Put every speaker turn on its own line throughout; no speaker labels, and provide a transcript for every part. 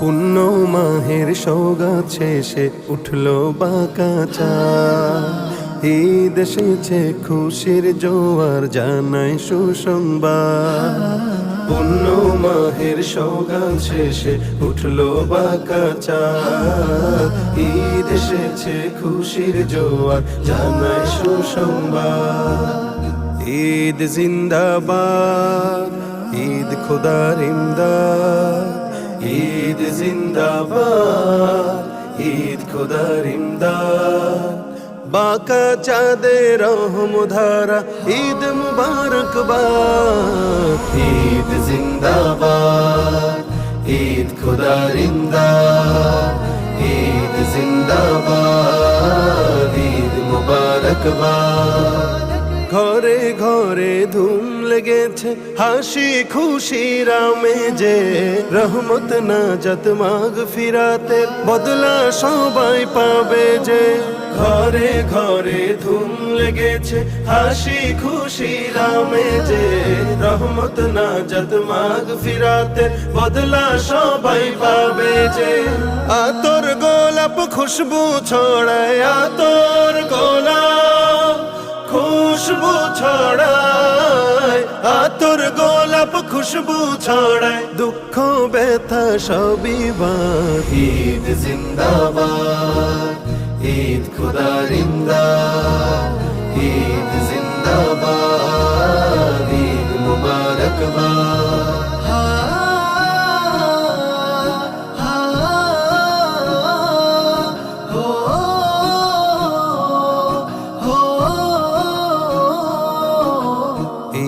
পুণ্য মাহের সওগাত শেষে উঠলো বাঁকা চাঁদ। ঈদ এসেছে খুশির জোয়ার জানায় সুসংবাদ। পুণ্য মাহের সওগাত শেষে উঠলো বাঁকা চাঁদ। ঈদ এসেছে খুশির জোয়ার জানায় সুসংবাদ। ঈদ জিন্দাবাদ, ঈদ খোদার ইমদাদ। ঈদ জিন্দাবাদ, ঈদ খোদার ইমদাদ। বাঁকা চাঁদের রহমধারা ঈদ মুবারকবাদ। ঈদ জিন্দাবাদ, ঈদ খোদার ইমদাদ। ঈদ জিন্দাবাদ, ঈদ মুবারকবাদ। ঘরে ঘরে ধুম লেগেছে হাসি খুশির আমেজে। রহমত নাজাত মাগফিরাতের বদলা সবাই পাবে যে। ঘরে ঘরে ধুম লেগেছে হাসি খুশির আমেজে। রহমত নাজাত মাগফিরাতের বদলা সবাই পাবে যে। আতর গোলাপ খুশবু ছড়ায়, আতর গোলাপ খুশবু ছড়ায়। আতর গোলাপ খুশবু ছড়ায়, দুঃখ ব্যথা সবই বাদ। ঈদ জিন্দাবাদ, ঈদ খোদার ইমদাদ। ঈদ জিন্দাবাদ, ঈদ মুবারকবাদ।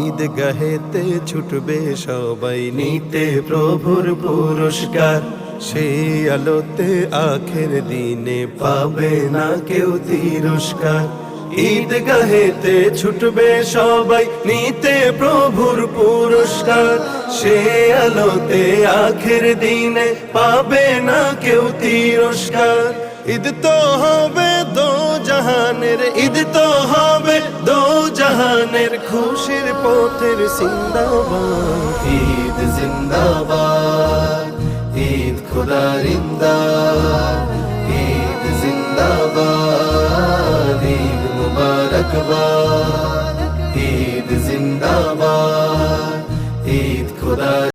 ঈদ গাহেতে ছুটবে সবাই নিতে প্রভুর পুরস্কার। সেই আলোতে আখের দিনে পাবে না কেউ তিরস্কার। ঈদ গাহেতে ছুটবে সবাই নিতে প্রভুর পুরস্কার। সেই আলোতে আখের দিনে পাবে না কেউ তিরস্কার। ঈদ তো হবে দো জাহানের, ঈদ তো হবে দো জাহানের খুশির পথের জিন্দাবাদ। ঈদ জিন্দাবাদ, ঈদ খোদার ইমদাদ। ঈদ জিন্দাবাদ, ঈদ মুবারকবাদ। ঈদ জিন্দাবাদ, ঈদ খোদার